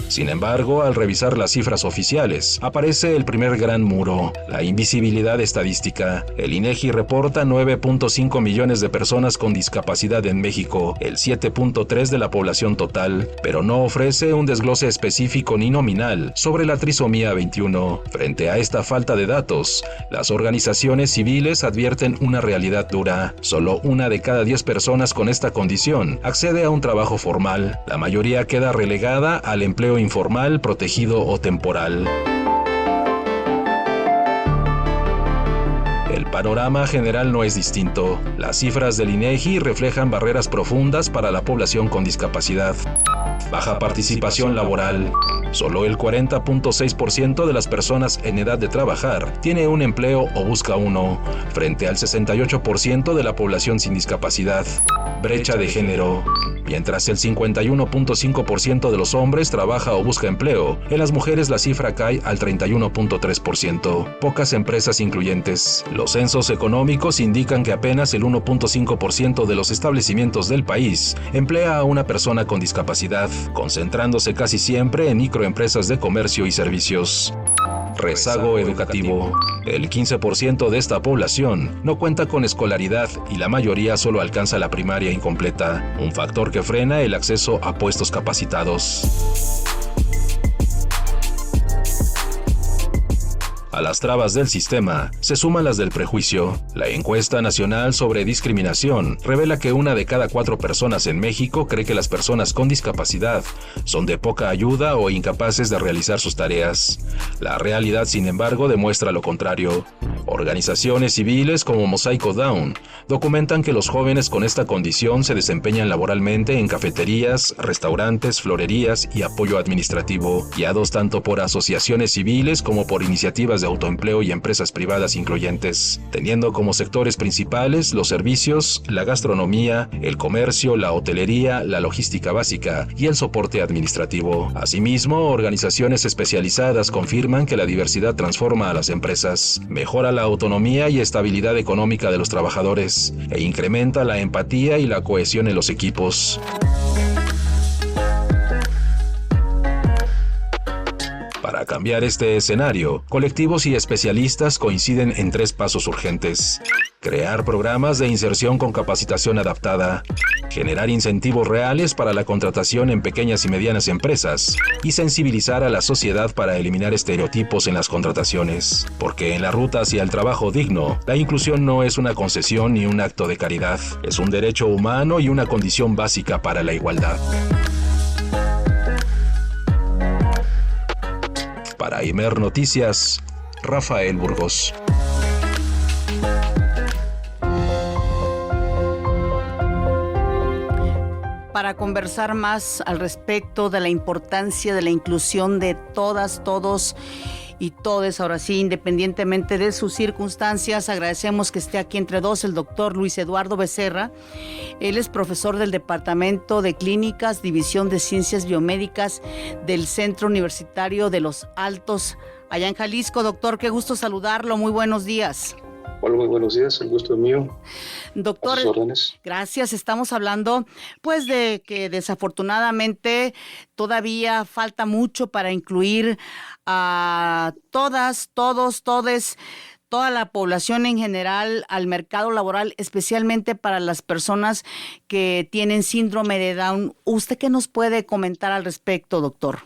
Sin embargo, al revisar las cifras oficiales, aparece el primer gran muro, la invisibilidad estadística. El INEGI reporta 9.5 millones de personas con discapacidad en México, el 7.3% de la población total, pero no ofrece un desglose específico ni nominal sobre la trisomía 21. Frente a esta falta de datos, las organizaciones civiles advierten una realidad dura. Solo 1 de cada 10 personas con esta condición accede a un trabajo formal. La mayoría queda relegada al empleo informal, protegido o temporal. El panorama general no es distinto. Las cifras del INEGI reflejan barreras profundas para la población con discapacidad. Baja participación laboral, Solo el 40.6% de las personas en edad de trabajar tiene un empleo o busca uno, frente al 68% de la población sin discapacidad. Brecha de género. Mientras el 51.5% de los hombres trabaja o busca empleo, en las mujeres la cifra cae al 31.3%. Pocas empresas incluyentes. Los censos económicos indican que apenas el 1.5% de los establecimientos del país emplea a una persona con discapacidad, concentrándose casi siempre en microempresas de comercio y servicios. Rezago educativo. El 15% de esta población no cuenta con escolaridad y la mayoría solo alcanza la primaria incompleta, un factor que frena el acceso a puestos capacitados. A las trabas del sistema se suman las del prejuicio. La encuesta nacional sobre discriminación revela que 1 de cada 4 personas en México cree que las personas con discapacidad son de poca ayuda o incapaces de realizar sus tareas. La realidad, sin embargo, demuestra lo contrario. Organizaciones civiles como Mosaico Down documentan que los jóvenes con esta condición se desempeñan laboralmente en cafeterías, restaurantes, florerías y apoyo administrativo, guiados tanto por asociaciones civiles como por iniciativas de autoempleo y empresas privadas incluyentes, teniendo como sectores principales los servicios, la gastronomía, el comercio, la hotelería, la logística básica y el soporte administrativo. Asimismo, organizaciones especializadas confirman que la diversidad transforma a las empresas, mejora la autonomía y estabilidad económica de los trabajadores e incrementa la empatía y la cohesión en los equipos. Para cambiar este escenario, colectivos y especialistas coinciden en 3 pasos urgentes: crear programas de inserción con capacitación adaptada, generar incentivos reales para la contratación en pequeñas y medianas empresas y sensibilizar a la sociedad para eliminar estereotipos en las contrataciones. Porque en la ruta hacia el trabajo digno, la inclusión no es una concesión ni un acto de caridad, es un derecho humano y una condición básica para la igualdad. Para Imer Noticias, Rafael Burgos. Para conversar más al respecto de la importancia de la inclusión de todas, todos y todes, ahora sí, independientemente de sus circunstancias, agradecemos que esté aquí entre dos el doctor Luis Eduardo Becerra. Él es profesor del Departamento de Clínicas, División de Ciencias Biomédicas del Centro Universitario de Los Altos, allá en Jalisco. Doctor, qué gusto saludarlo, muy buenos días. Hola, muy buenos días, el gusto es mío. Doctor, gracias. Estamos hablando pues de que desafortunadamente todavía falta mucho para incluir a todas, todos, todes, toda la población en general al mercado laboral, especialmente para las personas que tienen síndrome de Down. ¿Usted qué nos puede comentar al respecto, doctor?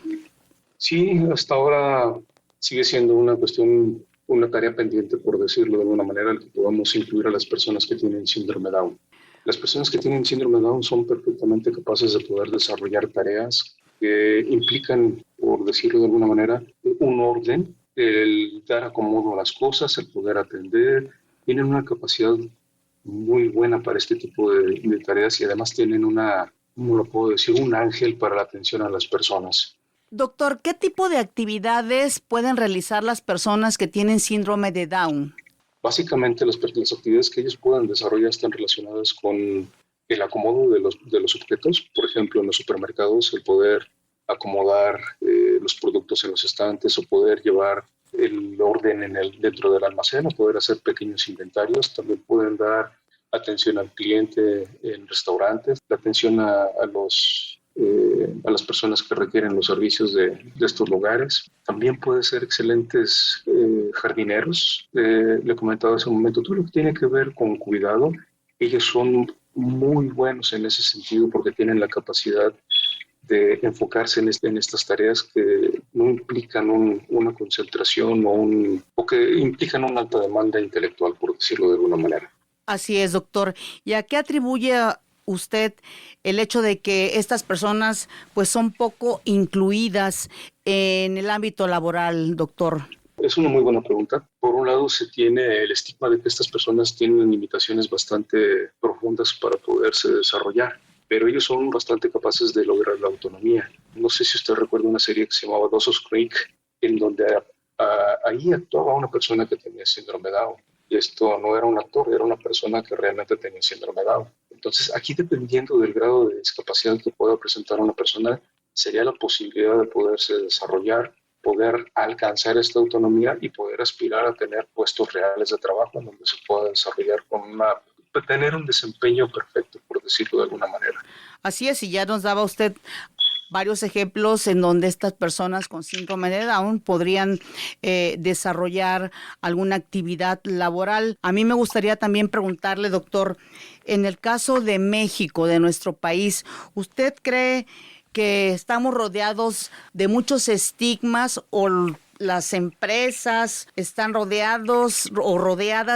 Sí, hasta ahora sigue siendo una tarea pendiente, por decirlo de alguna manera, el que podamos incluir a las personas que tienen síndrome Down. Las personas que tienen síndrome Down son perfectamente capaces de poder desarrollar tareas que implican, por decirlo de alguna manera, un orden, el dar acomodo a las cosas, el poder atender. Tienen una capacidad muy buena para este tipo de tareas y además tienen ¿cómo lo puedo decir?, un ángel para la atención a las personas. Doctor, ¿qué tipo de actividades pueden realizar las personas que tienen síndrome de Down? Básicamente las actividades que ellos puedan desarrollar están relacionadas con el acomodo de los objetos. Por ejemplo, en los supermercados, el poder acomodar los productos en los estantes o poder llevar el orden dentro del almacén o poder hacer pequeños inventarios. También pueden dar atención al cliente en restaurantes, la atención a las personas que requieren los servicios de estos lugares. También pueden ser excelentes jardineros. Le comentaba hace un momento, todo lo que tiene que ver con cuidado, ellos son muy buenos en ese sentido porque tienen la capacidad de enfocarse en estas tareas que no implican una concentración o que implican una alta demanda intelectual, por decirlo de alguna manera. Así es, doctor. ¿Y a qué atribuye usted el hecho de que estas personas pues son poco incluidas en el ámbito laboral, doctor? Es una muy buena pregunta. Por un lado, se tiene el estigma de que estas personas tienen limitaciones bastante profundas para poderse desarrollar. pero ellos son bastante capaces de lograr la autonomía. No sé si usted recuerda una serie que se llamaba Dawson's Creek, en donde ahí actuaba una persona que tenía síndrome Down. Y esto no era un actor, era una persona que realmente tenía síndrome Down. Entonces, aquí dependiendo del grado de discapacidad que pueda presentar una persona, sería la posibilidad de poderse desarrollar, poder alcanzar esta autonomía y poder aspirar a tener puestos reales de trabajo en donde se pueda desarrollar tener un desempeño perfecto, por decirlo de alguna manera. Así es, y ya nos daba usted varios ejemplos en donde estas personas con síndrome de Down podrían desarrollar alguna actividad laboral. A mí me gustaría también preguntarle, doctor, en el caso de México, de nuestro país, ¿usted cree que estamos rodeados de muchos estigmas o las empresas están rodeadas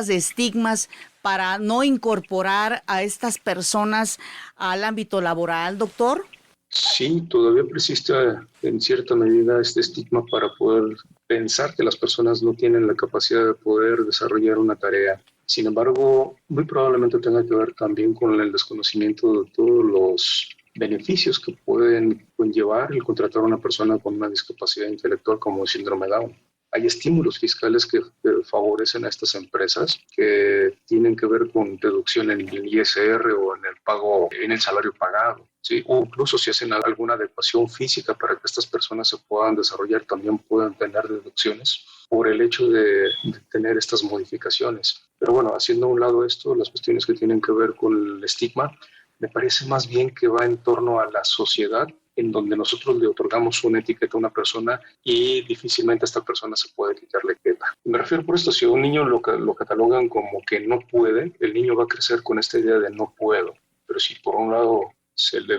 de estigmas para no incorporar a estas personas al ámbito laboral, doctor? Sí, todavía persiste en cierta medida este estigma para poder pensar que las personas no tienen la capacidad de poder desarrollar una tarea. Sin embargo, muy probablemente tenga que ver también con el desconocimiento de todos los beneficios que pueden conllevar el contratar a una persona con una discapacidad intelectual como síndrome Down. Hay estímulos fiscales que favorecen a estas empresas que tienen que ver con reducción en el ISR o en el pago, en el salario pagado, ¿sí? O incluso si hacen alguna adecuación física para que estas personas se puedan desarrollar, también puedan tener deducciones por el hecho de tener estas modificaciones. Pero bueno, haciendo a un lado esto, las cuestiones que tienen que ver con el estigma, me parece más bien que va en torno a la sociedad, en donde nosotros le otorgamos una etiqueta a una persona y difícilmente a esta persona se puede quitar la etiqueta. Me refiero por esto, si a un niño lo catalogan como que no puede, el niño va a crecer con esta idea de no puedo. Pero si por un lado se le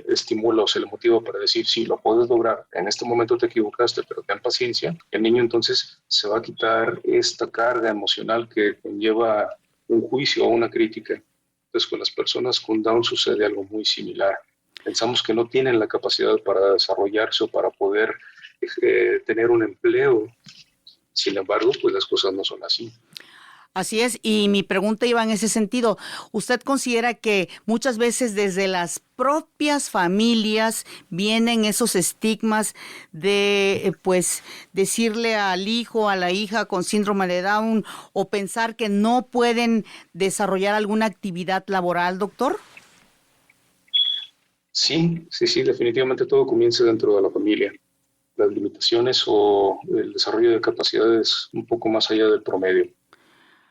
estimula o se le motiva para decir, sí, lo puedes lograr, en este momento te equivocaste, pero ten paciencia, el niño entonces se va a quitar esta carga emocional que conlleva un juicio o una crítica. Entonces, con las personas con Down sucede algo muy similar. Pensamos que no tienen la capacidad para desarrollarse o para poder tener un empleo. Sin embargo, pues las cosas no son así. Así es, y mi pregunta iba en ese sentido. ¿Usted considera que muchas veces desde las propias familias vienen esos estigmas de, pues, decirle al hijo, a la hija con síndrome de Down o pensar que no pueden desarrollar alguna actividad laboral, doctor? Sí, definitivamente todo comienza dentro de la familia. Las limitaciones o el desarrollo de capacidades un poco más allá del promedio.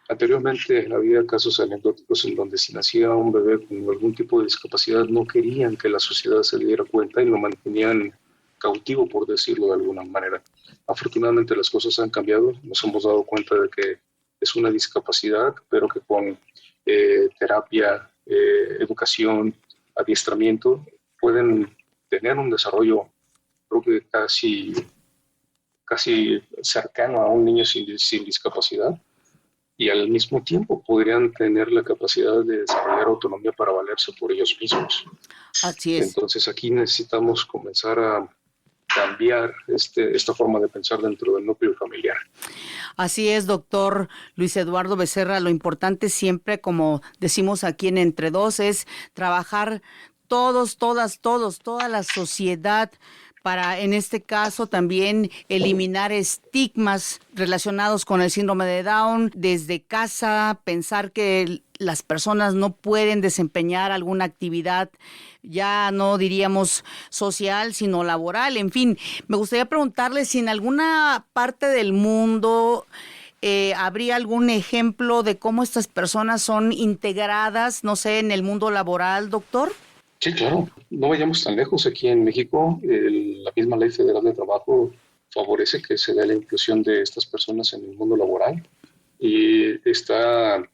Anteriormente había casos anecdóticos en donde si nacía un bebé con algún tipo de discapacidad no querían que la sociedad se diera cuenta y lo mantenían cautivo, por decirlo de alguna manera. Afortunadamente las cosas han cambiado, nos hemos dado cuenta de que es una discapacidad, pero que con terapia, educación, adiestramiento, pueden tener un desarrollo, creo que casi cercano a un niño sin discapacidad, y al mismo tiempo podrían tener la capacidad de desarrollar autonomía para valerse por ellos mismos. Así es. Entonces aquí necesitamos comenzar a cambiar esta forma de pensar dentro del núcleo familiar. Así es, doctor Luis Eduardo Becerra. Lo importante siempre, como decimos aquí en Entre Dos, es trabajar toda la sociedad para, en este caso, también eliminar estigmas relacionados con el síndrome de Down desde casa, pensar que las personas no pueden desempeñar alguna actividad, ya no diríamos social, sino laboral. En fin, me gustaría preguntarle si en alguna parte del mundo ¿habría algún ejemplo de cómo estas personas son integradas, no sé, en el mundo laboral, doctor? Sí, claro. No vayamos tan lejos. Aquí en México, la misma Ley Federal de Trabajo favorece que se dé la inclusión de estas personas en el mundo laboral y está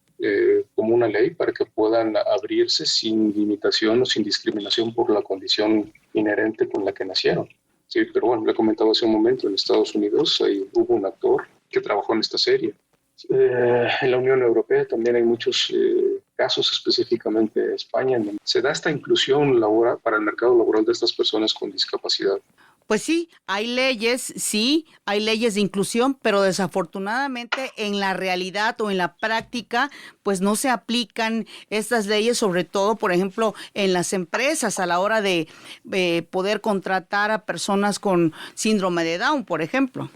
como una ley para que puedan abrirse sin limitación o sin discriminación por la condición inherente con la que nacieron. Sí, pero bueno, le comentaba hace un momento, en Estados Unidos hubo un actor que trabajó en esta serie. En la Unión Europea también hay muchos casos, específicamente en España, en donde se da esta inclusión laboral para el mercado laboral de estas personas con discapacidad. Pues sí, hay leyes de inclusión, pero desafortunadamente en la realidad o en la práctica, pues no se aplican estas leyes, sobre todo, por ejemplo, en las empresas a la hora de poder contratar a personas con síndrome de Down, por ejemplo.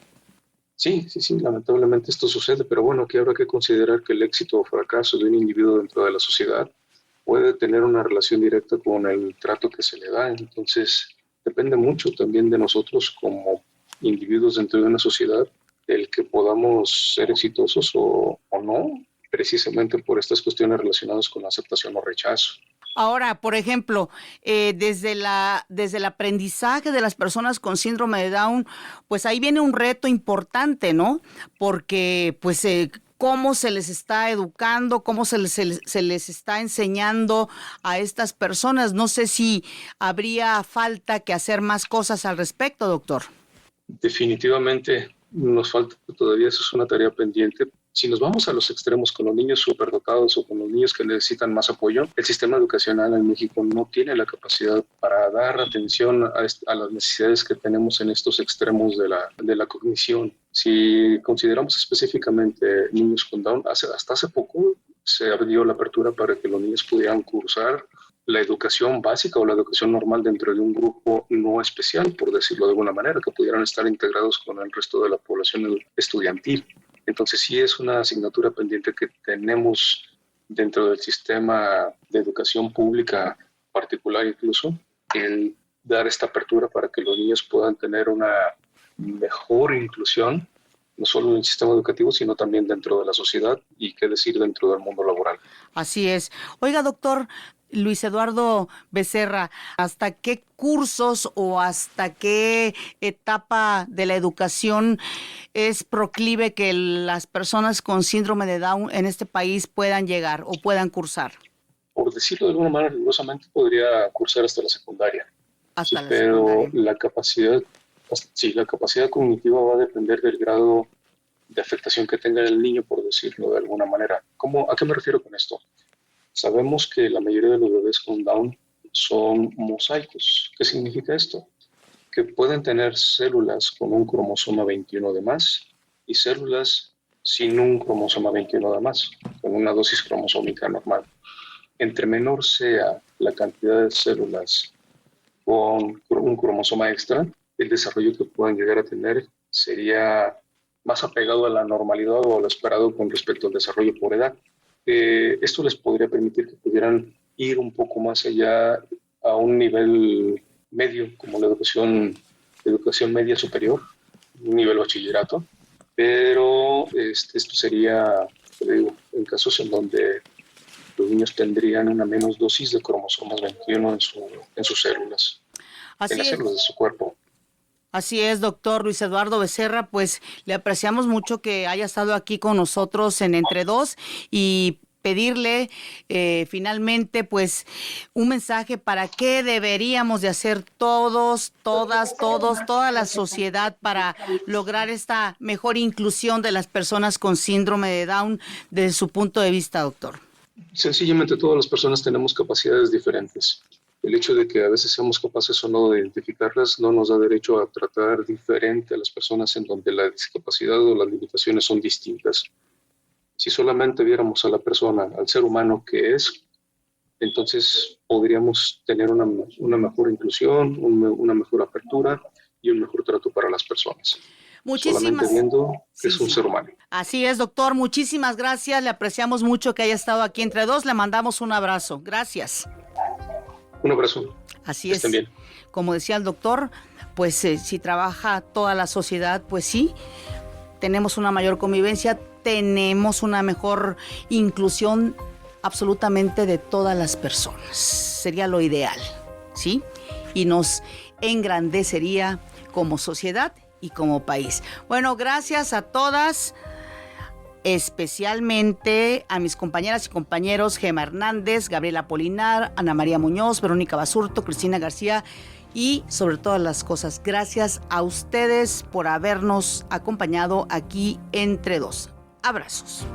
Sí, lamentablemente esto sucede, pero bueno, aquí habrá que considerar que el éxito o fracaso de un individuo dentro de la sociedad puede tener una relación directa con el trato que se le da. Entonces, depende mucho también de nosotros como individuos dentro de una sociedad, el que podamos ser exitosos o no, precisamente por estas cuestiones relacionadas con la aceptación o rechazo. Ahora, por ejemplo, desde el aprendizaje de las personas con síndrome de Down, pues ahí viene un reto importante, ¿no? Porque, pues, cómo se les está educando, cómo se les está enseñando a estas personas. No sé si habría falta que hacer más cosas al respecto, doctor. Definitivamente nos falta todavía, eso es una tarea pendiente. Si nos vamos a los extremos con los niños superdotados o con los niños que necesitan más apoyo, el sistema educacional en México no tiene la capacidad para dar atención a las necesidades que tenemos en estos extremos de la cognición. Si consideramos específicamente niños con Down, hasta hace poco se abrió la apertura para que los niños pudieran cursar la educación básica o la educación normal dentro de un grupo no especial, por decirlo de alguna manera, que pudieran estar integrados con el resto de la población estudiantil. Entonces sí es una asignatura pendiente que tenemos dentro del sistema de educación pública particular, incluso el dar esta apertura para que los niños puedan tener una mejor inclusión, no solo en el sistema educativo, sino también dentro de la sociedad y qué decir dentro del mundo laboral. Así es. Oiga, doctor Luis Eduardo Becerra, ¿hasta qué cursos o hasta qué etapa de la educación es proclive que las personas con síndrome de Down en este país puedan llegar o puedan cursar? Por decirlo de alguna manera, rigurosamente podría cursar hasta la secundaria. Pero la capacidad cognitiva va a depender del grado de afectación que tenga el niño, por decirlo de alguna manera. ¿A qué me refiero con esto? Sabemos que la mayoría de los bebés con Down son mosaicos. ¿Qué significa esto? Que pueden tener células con un cromosoma 21 de más y células sin un cromosoma 21 de más, con una dosis cromosómica normal. Entre menor sea la cantidad de células con un cromosoma extra, el desarrollo que puedan llegar a tener sería más apegado a la normalidad o a lo esperado con respecto al desarrollo por edad. Esto les podría permitir que pudieran ir un poco más allá a un nivel medio, como la educación media superior, un nivel bachillerato, pero esto sería, en casos en donde los niños tendrían una menos dosis de cromosomas 21 en sus células, en las células de su cuerpo. Así es, doctor Luis Eduardo Becerra, pues le apreciamos mucho que haya estado aquí con nosotros en Entre Dos y pedirle finalmente pues un mensaje para qué deberíamos de hacer toda la sociedad para lograr esta mejor inclusión de las personas con síndrome de Down desde su punto de vista, doctor. Sencillamente todas las personas tenemos capacidades diferentes. El hecho de que a veces seamos capaces o no de identificarlas no nos da derecho a tratar diferente a las personas en donde la discapacidad o las limitaciones son distintas. Si solamente viéramos a la persona, al ser humano que es, entonces podríamos tener una mejor inclusión, una mejor apertura y un mejor trato para las personas. Solamente viendo que es un ser humano. Así es, doctor. Muchísimas gracias. Le apreciamos mucho que haya estado aquí Entre Dos. Le mandamos un abrazo. Gracias. Un abrazo. Así es. Bien. Como decía el doctor, pues si trabaja toda la sociedad, pues sí, tenemos una mayor convivencia, tenemos una mejor inclusión absolutamente de todas las personas. Sería lo ideal, ¿sí? Y nos engrandecería como sociedad y como país. Bueno, gracias a todas, especialmente a mis compañeras y compañeros Gema Hernández, Gabriela Polinar, Ana María Muñoz, Verónica Basurto, Cristina García y sobre todas las cosas, gracias a ustedes por habernos acompañado aquí Entre Dos. Abrazos.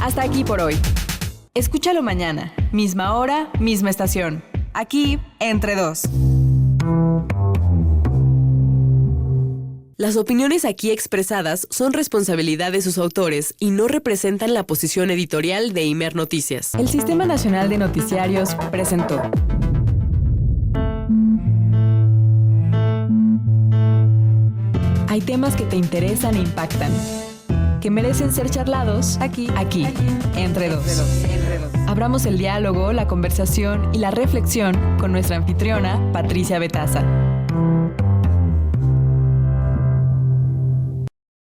Hasta aquí por hoy. Escúchalo mañana, misma hora, misma estación. Aquí, Entre Dos. Las opiniones aquí expresadas son responsabilidad de sus autores y no representan la posición editorial de Imer Noticias. El Sistema Nacional de Noticiarios presentó. Hay temas que te interesan e impactan, que merecen ser charlados aquí, Entre Dos. Abramos el diálogo, la conversación y la reflexión con nuestra anfitriona, Patricia Betaza.